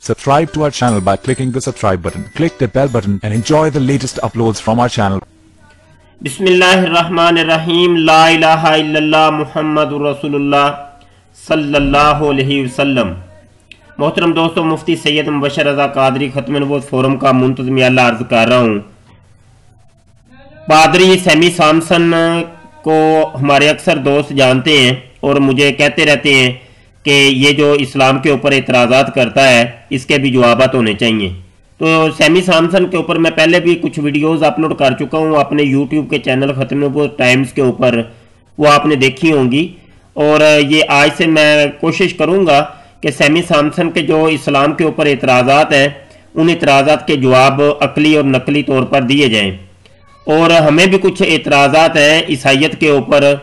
Subscribe to our channel by clicking the subscribe button. Click the bell button and enjoy the latest uploads from our channel. बिस्मिल्लाहिर्रहमानिर्रहीम। ला इलाहा इल्लल्लाह मुहम्मदुर रसूलुल्लाह सल्लल्लाहु अलैहि वसल्लम। मोहतरम दोस्तों, मुफ्ती सैयद मुबशर रज़ा कादरी खत्म नबूवत फोरम का मुंतज़िम अल्लाह अर्ज कर रहा हूँ। पादरी सैमी सैमसन को हमारे अक्सर दोस्त जानते हैं और मुझे कहते रहते हैं कि ये जो इस्लाम के ऊपर एतराज़ात करता है इसके भी जवाबात होने चाहिए। तो सैमी सैमसन के ऊपर मैं पहले भी कुछ वीडियोस अपलोड कर चुका हूँ अपने यूट्यूब के चैनल खत्म नबूवत टाइम्स के ऊपर, वो आपने देखी होंगी। और ये आज से मैं कोशिश करूँगा कि सैमी सैमसन के जो इस्लाम के ऊपर एतराज़ात हैं उन एतराज़ात के जवाब अकली और नकली तौर पर दिए जाएँ। और हमें भी कुछ एतराज़ात हैं ईसाइयत के ऊपर,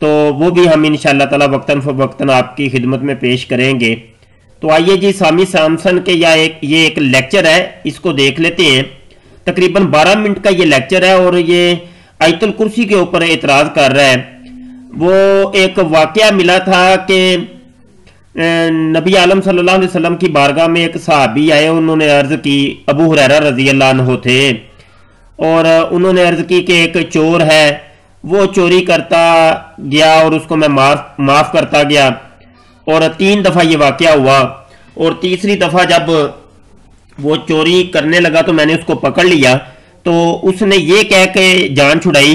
तो वो भी हम इंशाअल्लाह ताला वक्तन फ़वक्तन आपकी खिदमत में पेश करेंगे। तो आइए जी, सैमी सैमसन के ये एक लेक्चर है, इसको देख लेते हैं। तकरीबन 12 मिनट का ये लेक्चर है और ये आयतुल कुर्सी के ऊपर एतराज़ कर रहा है। वो एक वाक़या मिला था कि नबी आलम सल्लल्लाहु अलैहि वसल्लम की बारगाह में एक सहाबी आए, उन्होंने अर्ज़ की, अबू हुरैरा रज़ी अल्लाह अन्हु थे, और उन्होंने अर्ज़ की कि एक चोर है, वो चोरी करता गया और उसको मैं माफ़ करता गया। और 3 दफ़ा ये वाक़या हुआ और तीसरी दफ़ा जब वो चोरी करने लगा तो मैंने उसको पकड़ लिया। तो उसने ये कह के जान छुड़ाई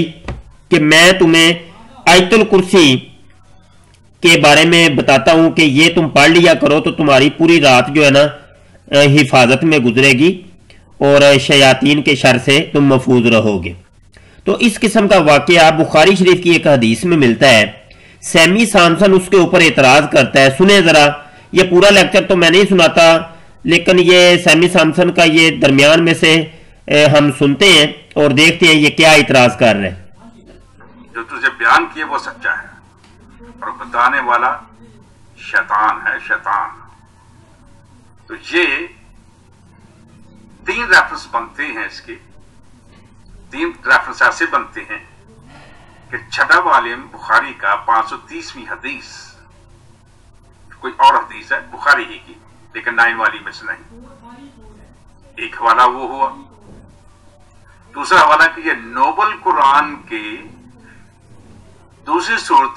कि मैं तुम्हें आयतुल कुर्सी के बारे में बताता हूँ कि ये तुम पढ़ लिया करो तो तुम्हारी पूरी रात जो है ना हिफाजत में गुजरेगी और शयातीन के शर से तुम महफूज रहोगे। तो इस किस्म का वाक़या बुखारी शरीफ की एक हदीस में मिलता है। सैमी सैमसन उसके ऊपर एतराज करता है। सुने जरा, ये पूरा लेक्चर तो मैं नहीं सुनाता, लेकिन ये सैमी सैमसन का ये दरमियान में से हम सुनते हैं और देखते हैं ये क्या एतराज कर रहे हैं। जो तुझे बयान किए वो सच्चा है और बताने वाला शैतान है, शैतान। तो ये 3 रेफरेंस बनते हैं, इसके 3 रेफरेंस ऐसे बनते हैं कि छठा वालिम बुखारी का 530वीं हदीस, कोई और हदीस है बुखारी ही की, लेकिन 9 वाली में से नहीं। एक हवाला वो हुआ। दूसरा हवाला कि ये नोबल कुरान के दूसरी सूरत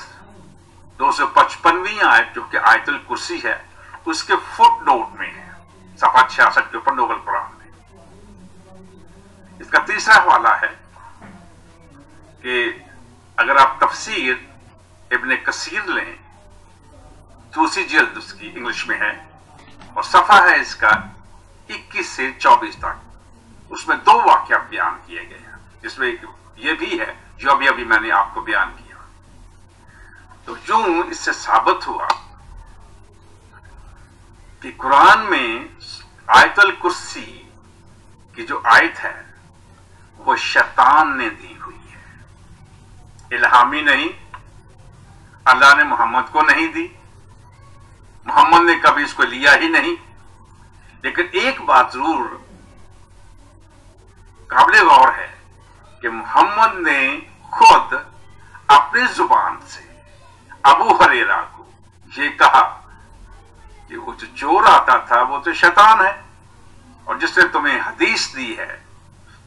255वीं आयत जो कि आयतुल कुर्सी है, उसके फुट नोट में है, सफा 66 के ऊपर नोबल कुरान में। इसका तीसरा हवाला है कि अगर आप तफसीर इब्ने कसीर लें, दूसरी जिल्द उसकी इंग्लिश में है और सफा है इसका 21 से 24 तक, उसमें 2 वाक़या बयान किए गए हैं, जिसमें ये भी है जो अभी अभी मैंने आपको बयान किया। तो यूं इससे साबित हुआ कि कुरान में आयतुल कुर्सी की जो आयत है वो शैतान ने दी हुई है, इल्हामी नहीं। अल्लाह ने मोहम्मद को नहीं दी, मोहम्मद ने कभी इसको लिया ही नहीं। लेकिन एक बात जरूर काबिल गौर है कि मोहम्मद ने खुद अपनी जुबान से अबू हुरैरा को ये कहा कि वो जो चोर आता था वो तो शैतान है, और जिसने तुम्हें हदीस दी है,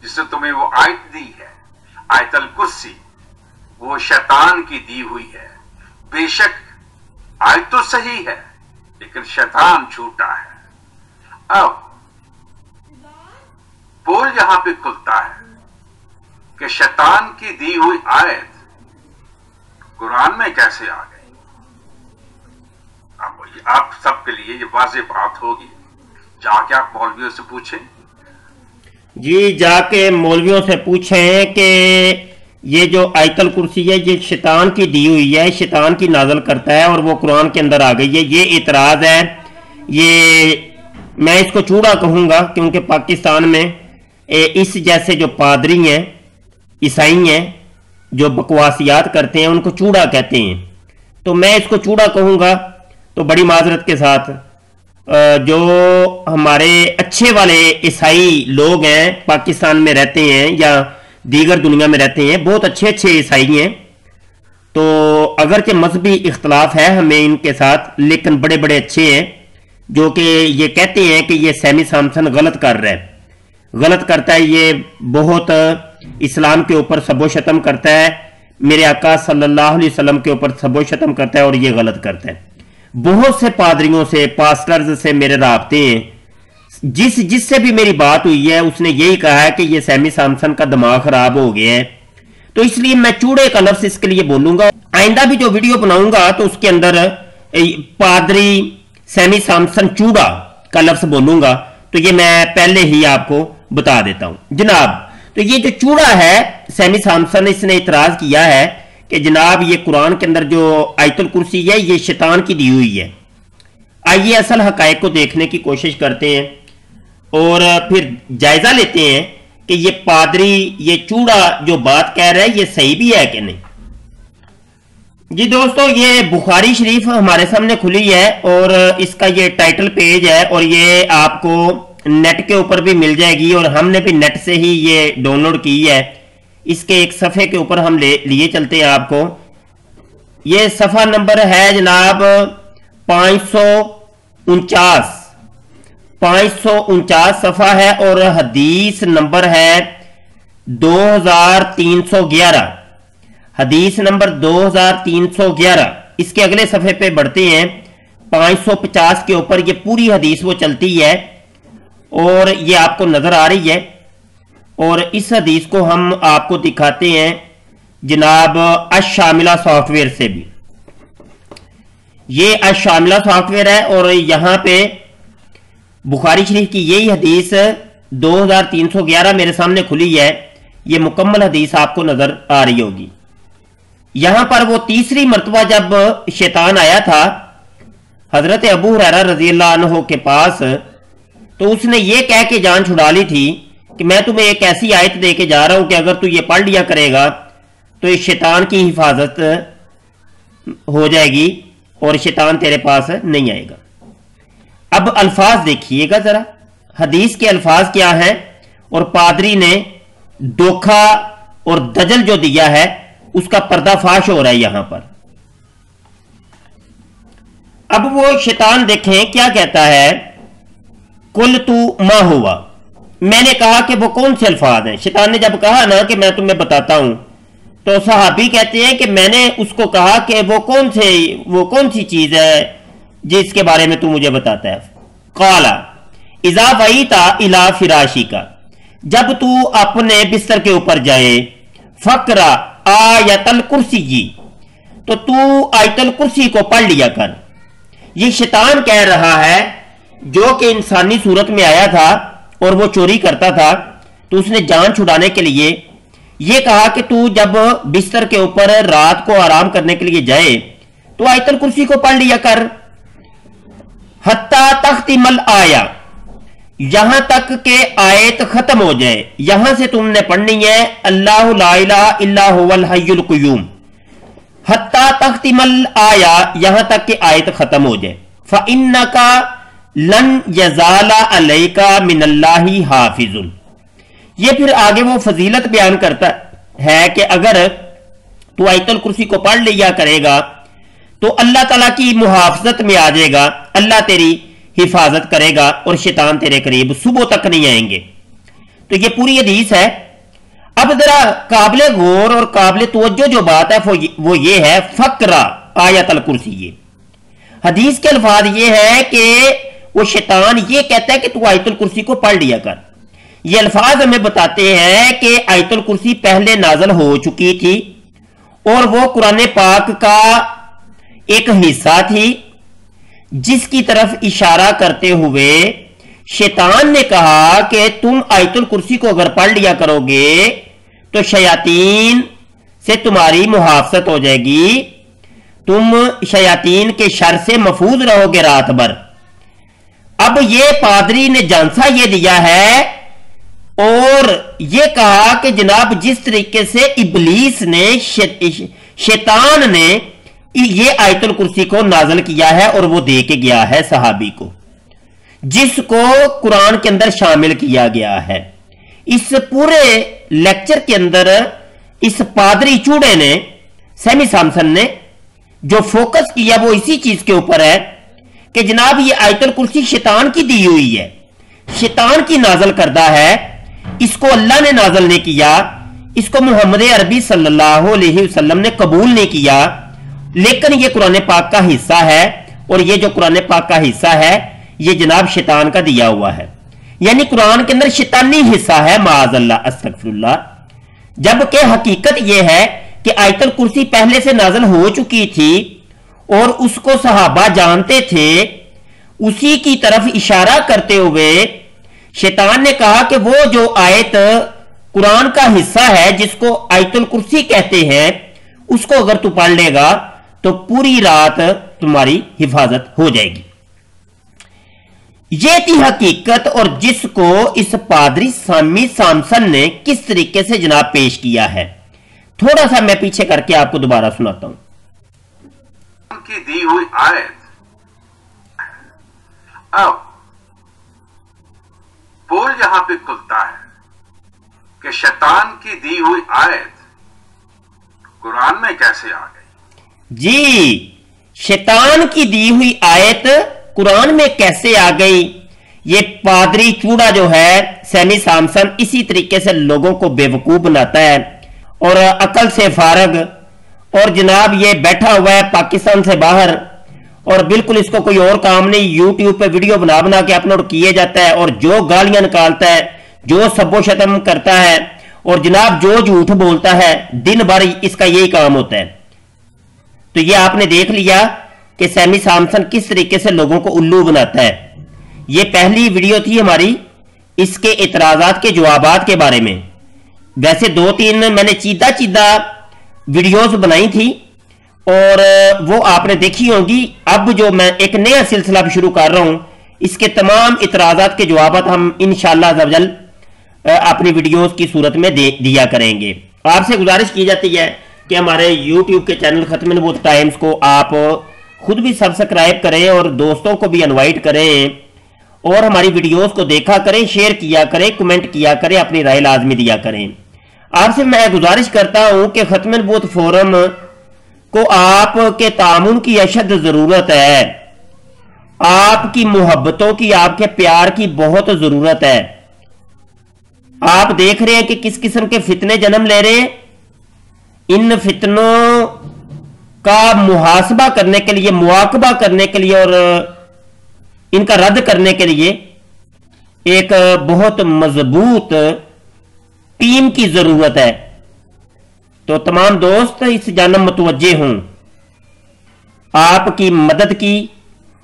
जिसने तुम्हें वो आयत दी है आयतुल कुर्सी, वो शैतान की दी हुई है। बेशक आयत तो सही है लेकिन शैतान झूठा है। अब पोल यहां पे खुलता है कि शैतान की दी हुई आयत कुरान में कैसे आ गई। अब आप सबके लिए ये वाज़ेह बात होगी, जाके आप मौलवियों से पूछें। जी, जाके मौलवियों से पूछें कि ये जो आयतुल कुर्सी है ये शैतान की दी हुई है, शैतान की नाज़िल करता है और वो कुरान के अंदर आ गई है। ये इतराज़ है, ये मैं इसको चूड़ा कहूँगा, क्योंकि पाकिस्तान में इस जैसे जो पादरी हैं, ईसाई हैं, जो बकवासियात करते हैं, उनको चूड़ा कहते हैं। तो मैं इसको चूड़ा कहूँगा। तो बड़ी माजरत के साथ जो हमारे अच्छे वाले ईसाई लोग हैं, पाकिस्तान में रहते हैं या दीगर दुनिया में रहते हैं, बहुत अच्छे अच्छे ईसाई हैं। तो अगरचे मजहबी इख्तलाफ है हमें इनके साथ, लेकिन बड़े बड़े अच्छे हैं। जो कि ये कहते हैं कि ये सैमी सैमसन गलत कर रहा है, गलत करता है, ये बहुत इस्लाम के ऊपर सबो शतम करता है, मेरे आका सल्लल्लाहु अलैहि वसल्लम के ऊपर सबो शतम करता है और ये गलत करता है। बहुत से पादरियों से, पास्टर्स से मेरे राब्ते हैं, जिससे भी मेरी बात हुई है उसने यही कहा है कि ये सैमी सैमसन का दिमाग खराब हो गया है। तो इसलिए मैं चूड़े का लफ्ज इसके लिए बोलूंगा। आइंदा भी जो वीडियो बनाऊंगा तो उसके अंदर पादरी सैमी सैमसन चूड़ा का लफ्ज बोलूंगा। तो ये मैं पहले ही आपको बता देता हूं जनाब। तो ये जो चूड़ा है सैमी सैमसन ने इसने इतराज किया है कि जनाब ये कुरान के अंदर जो आयतुल कुर्सी है ये शैतान की दी हुई है। आइए असल हकायक को देखने की कोशिश करते हैं और फिर जायजा लेते हैं कि ये पादरी ये चूड़ा जो बात कह रहा है ये सही भी है कि नहीं। जी दोस्तों, ये बुखारी शरीफ हमारे सामने खुली है और इसका ये टाइटल पेज है और ये आपको नेट के ऊपर भी मिल जाएगी और हमने भी नेट से ही ये डाउनलोड की है। इसके एक सफ़े के ऊपर हम लिए चलते हैं आपको। ये सफ़ा नंबर है जनाब 549 सफ़ा है और हदीस नंबर है 2311, हदीस नंबर 2311। इसके अगले सफ़े पे बढ़ते हैं 550 के ऊपर। ये पूरी हदीस वो चलती है और ये आपको नजर आ रही है और इस हदीस को हम आपको दिखाते हैं जनाब अशामिला सॉफ्टवेयर से भी। ये अशामिला सॉफ्टवेयर है और यहां पे बुखारी शरीफ की यही हदीस 2311 मेरे सामने खुली है। ये मुकम्मल हदीस आपको नजर आ रही होगी। यहां पर वो तीसरी मर्तबा जब शैतान आया था हजरत अबू हुरैरा रजी अल्लाह अन्हु के पास, तो उसने ये कह के जान छुड़ा ली थी कि मैं तुम्हें एक ऐसी आयत दे के जा रहा हूं कि अगर तू ये पढ़ लिया करेगा तो इस शैतान की हिफाजत हो जाएगी और शैतान तेरे पास नहीं आएगा। अब अल्फाज देखिएगा जरा, हदीस के अल्फाज क्या हैं और पादरी ने धोखा और दजल जो दिया है उसका पर्दाफाश हो रहा है यहां पर। अब वो शैतान देखें क्या कहता है, कुल तू मा हुआ। मैंने कहा कि वो कौन से अल्फाज हैं। शैतान ने जब कहा ना कि मैं तुम्हें बताता हूं तो सहाबी कहते हैं कि मैंने उसको कहा कि वो कौन सी चीज है जिसके बारे में तू मुझे बताता है। काला इज़ा वईता इला फिराशी का, जब तू अपने बिस्तर के ऊपर जाए, फकरा आयतल कुर्सी जी, तो तू आयतल कुर्सी को पढ़ लिया कर। ये शैतान कह रहा है जो कि इंसानी सूरत में आया था और वो चोरी करता था, तो उसने जान छुड़ाने के लिए ये कहा कि तू जब बिस्तर के ऊपर रात को आराम करने के लिए जाए तो आयतल कुर्सी को पढ़ लिया कर। हत्ता तख्तिमल आया, यहां तक के आयत खत्म हो जाए। यहां से तुमने पढ़नी है अल्लाहु ला इलाहा इल्ला हुवल हय्युल क़य्यूम। हत्ता तख्तिमल आया, यहां तक के आयत खत्म हो जाए। फ़इन्नका लन यज़ाला अलैका मिनल्लाहि हाफिजुन। ये फिर आगे वो फजीलत बयान करता है कि अगर तू आयतुल कुर्सी को पढ़ लिया करेगा तो अल्लाह ताला की मुहाफजत में आ जाएगा, अल्लाह तेरी हिफाजत करेगा और शैतान तेरे करीब सुबह तक नहीं आएंगे। तो ये पूरी हदीस है। अब जरा काबिल गौर और काबिल तवज्जो जो बात है वो ये है फकरा आयतुल कुर्सी। ये हदीस के अल्फाज ये है कि वो शैतान ये कहता है कि तू आयतुल कुर्सी को पढ़ लिया कर। ये अल्फाज हमें बताते हैं कि आयतुल कुर्सी पहले नाजल हो चुकी थी और वो कुरान पाक का एक हिस्सा थी जिसकी तरफ इशारा करते हुए शैतान ने कहा कि तुम आयतुल कुर्सी को अगर पढ़ लिया करोगे तो शयातीन से तुम्हारी मुहाफजत हो जाएगी, तुम शयातीन के शर से महफूज रहोगे रात भर। अब ये पादरी ने जानसा ये दिया है और ये कहा कि जनाब जिस तरीके से इबलीस ने शैतान ने ये आयतुल कुर्सी को नाजल किया है और वो दे के गया है सहाबी को, जिसको कुरान के अंदर शामिल किया गया है। इस पूरे लेक्चर के अंदर इस पादरी चूड़े ने, सैमी सैमसन ने जो फोकस किया वो इसी चीज के ऊपर है کہ जनाब ये आयतुल कुर्सी शैतान की दी हुई है, शैतान की नाजल करदा है, इसको अल्लाह ने नाजल नहीं किया, इसको मोहम्मद अरबी सल्लल्लाहु अलैहि वसल्लम ने कबूल नहीं किया, लेकिन ये कुरान पाक का हिस्सा है और ये जो कुरान पाक का हिस्सा है ये जनाब शैतान का दिया हुआ है, यानी कुरान के अंदर शैतानी हिस्सा है, माअज़ल्लाह अस्तगफिरुल्लाह। जबकि हकीकत यह है कि आयतुल कुर्सी पहले से नाजल हो चुकी थी और उसको सहाबा जानते थे, उसी की तरफ इशारा करते हुए शैतान ने कहा कि वो जो आयत कुरान का हिस्सा है जिसको आयतुल कुर्सी कहते हैं, उसको अगर तू पढ़ लेगा तो पूरी रात तुम्हारी हिफाजत हो जाएगी। ये थी हकीकत, और जिसको इस पादरी सामी सैमसन ने किस तरीके से जनाब पेश किया है, थोड़ा सा मैं पीछे करके आपको दोबारा सुनाता हूं। की दी हुई आयत, अब पोल यहां पे खुलता है कि शैतान की दी हुई आयत कुरान में कैसे आ गई। जी, शैतान की दी हुई आयत कुरान में कैसे आ गई, ये पादरी चूड़ा जो है सैमी सैमसन इसी तरीके से लोगों को बेवकूफ बनाता है और अकल से फारग, और जनाब ये बैठा हुआ है पाकिस्तान से बाहर और बिल्कुल इसको कोई और काम नहीं, यूट्यूब पे वीडियो बना बना के अपलोड किए जाता है और जो गालियां निकालता है, जो सब्बो शतम करता है और जनाब जो झूठ बोलता है, दिन भर इसका यही काम होता है। तो ये आपने देख लिया कि सैमी सैमसन किस तरीके से लोगों को उल्लू बनाता है। ये पहली वीडियो थी हमारी इसके इतराजात के जवाबात के बारे में। वैसे 2-3 मैंने चीदा चीदा वीडियोस बनाई थी और वो आपने देखी होंगी। अब जो मैं एक नया सिलसिला भी शुरू कर रहा हूं, इसके तमाम इतराजात के जवाबात हम इंशाअल्लाह अज़्ज़वजल अपनी वीडियोस की सूरत में दिया करेंगे। आपसे गुजारिश की जाती है कि हमारे यूट्यूब के चैनल खत्म नबूवत टाइम्स को आप खुद भी सब्सक्राइब करें और दोस्तों को भी इनवाइट करें और हमारी वीडियोस को देखा करें, शेयर किया करें, कमेंट किया करें, अपनी राय लाजमी दिया करें। आपसे मैं गुजारिश करता हूं कि खत्म नबूवत फोरम को आपके तामुन की अशद जरूरत है, आपकी मोहब्बतों की, आपके प्यार की बहुत जरूरत है। आप देख रहे हैं कि किस किस्म के फितने जन्म ले रहे हैं। इन फितनों का मुहासबा करने के लिए, मुआकबा करने के लिए और इनका रद्द करने के लिए एक बहुत मजबूत टीम की जरूरत है। तो तमाम दोस्त इस जानब मुतवज्जे हों, आपकी मदद की,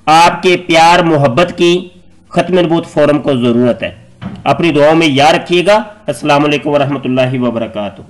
आपके प्यार मोहब्बत की खत्म नबूवत फोरम को जरूरत है। अपनी दुआओं में याद रखिएगा। अस्सलाम वालेकुम व रहमतुल्लाहि व बरकातुहू।